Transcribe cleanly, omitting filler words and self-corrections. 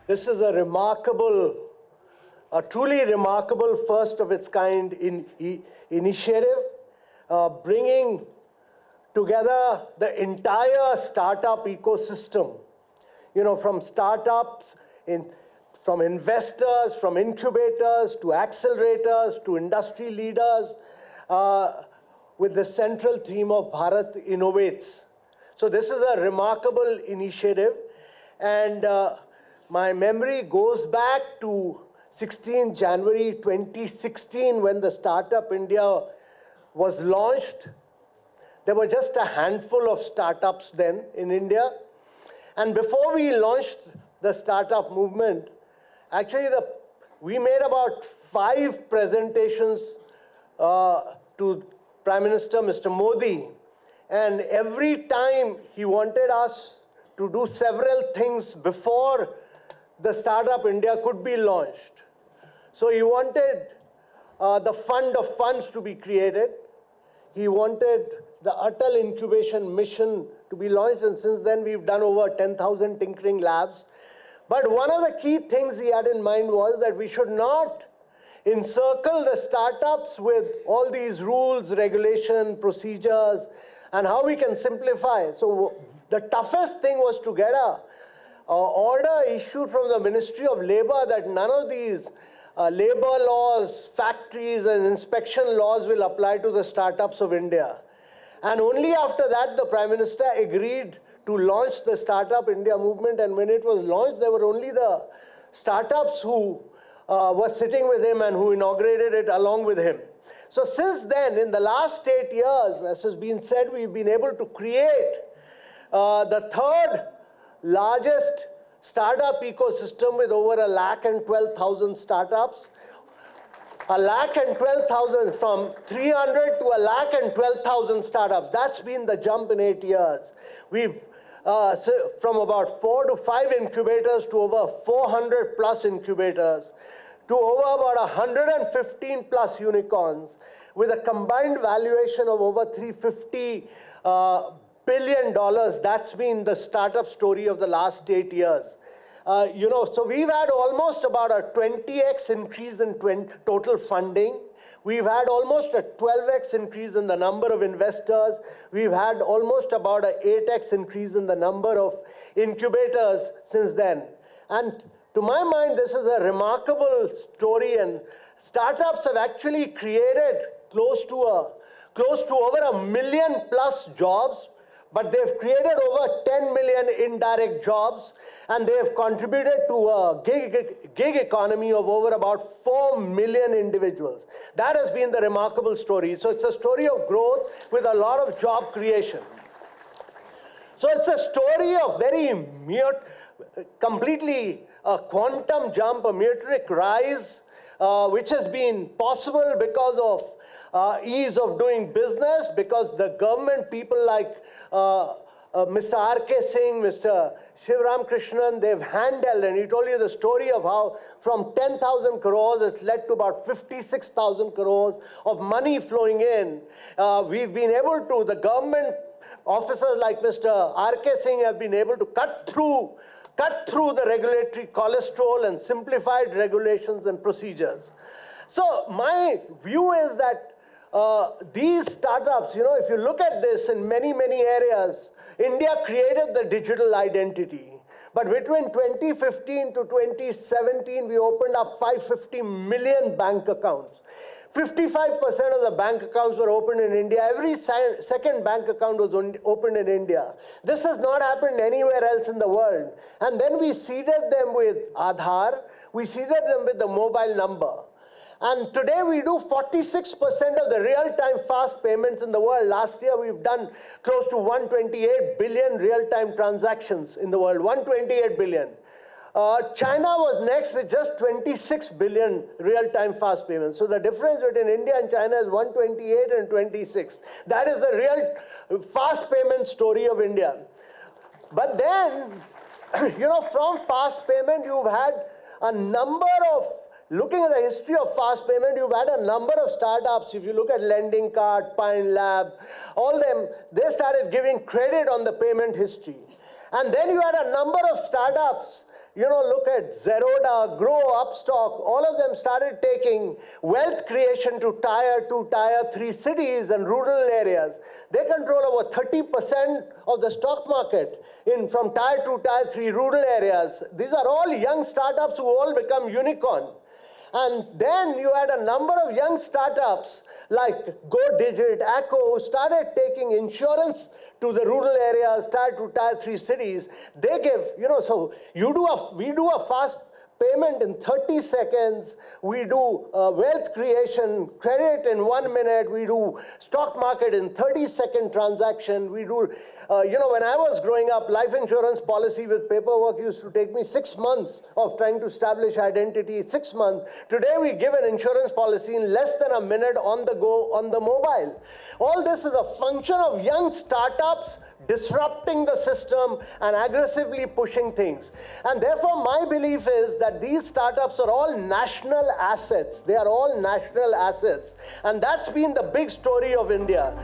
This is a truly remarkable first of its kind initiative, bringing together the entire startup ecosystem, from startups, from investors, from incubators to accelerators to industry leaders, with the central theme of Bharat Innovates. So this is a remarkable initiative, and my memory goes back to 16 January 2016 when the Startup India was launched. There were just a handful of startups then in India. And before we launched the startup movement, actually we made about 5 presentations to Prime Minister Mr. Modi. And every time he wanted us to do several things before the Startup India could be launched. So he wanted the fund of funds to be created. He wanted the Atal Incubation Mission to be launched, and since then we've done over 10,000 tinkering labs. But one of the key things he had in mind was that we should not encircle the startups with all these rules, regulation, procedures, and how we can simplify. So the toughest thing was to get an order issued from the Ministry of Labor that none of these labor laws, factories, and inspection laws will apply to the startups of India. And only after that the Prime Minister agreed to launch the Startup India movement, and when it was launched, there were only the startups who were sitting with him and who inaugurated it along with him. So since then, in the last 8 years, as has been said, we've been able to create the third largest startup ecosystem with over 112,000 startups. 112,000, from 300 to 112,000 startups. That's been the jump in 8 years. We've from about 4 to 5 incubators to over 400 plus incubators, to over about 115 plus unicorns, with a combined valuation of over $350 billion. That's been the startup story of the last 8 years. So we've had almost about a 20x increase in total funding. We've had almost a 12x increase in the number of investors. We've had almost about a 8x increase in the number of incubators since then. And to my mind, this is a remarkable story, and startups have actually created close to over 1 million plus jobs, but they've created over 10 million indirect jobs, and they've contributed to a gig economy of over about 4 million individuals. That has been the remarkable story. So it's a story of growth with a lot of job creation. So it's a story of completely a quantum jump, a meteoric rise, which has been possible because of ease of doing business, because the government people like Mr. R.K. Singh, Mr. Shivram Krishnan, they've handled, and he told you the story of how from 10,000 crores it's led to about 56,000 crores of money flowing in. We've been able to, the government officers like Mr. R.K. Singh have been able to cut through the regulatory cholesterol and simplified regulations and procedures. So my view is that these startups, if you look at this in many, many areas, India created the digital identity. But between 2015 to 2017, we opened up 550 million bank accounts. 55% of the bank accounts were opened in India. Every second bank account was opened in India. This has not happened anywhere else in the world. And then we seeded them with Aadhaar. We seeded them with the mobile number. And today we do 46% of the real-time fast payments in the world. Last year we've done close to 128 billion real-time transactions in the world, 128 billion. China was next with just 26 billion real-time fast payments. So the difference between India and China is 128 and 26. That is the real fast payment story of India. But then, from fast payment, you've had a number of, looking at the history of fast payment, you've had a number of startups. If you look at Lending Card, Pine Lab, all them, they started giving credit on the payment history. And then you had a number of startups, look at Zerodha, Grow, Upstock, all of them started taking wealth creation to Tier 2, Tier 3 cities and rural areas. They control over 30% of the stock market from Tier 2, Tier 3 rural areas. These are all young startups who all become unicorn. And then you had a number of young startups like GoDigit, Acco, who started taking insurance to the rural areas, Tier 2, Tier 3 cities. They give, so we do a fast payment in 30 seconds. We do wealth creation, credit in 1 minute. We do stock market in 30-second transaction. We do, when I was growing up, life insurance policy with paperwork used to take me 6 months of trying to establish identity, 6 months. Today, we give an insurance policy in less than a minute on the go, on the mobile. All this is a function of young startups disrupting the system and aggressively pushing things. And therefore, my belief is that these startups are all national assets. They are all national assets. And that's been the big story of India.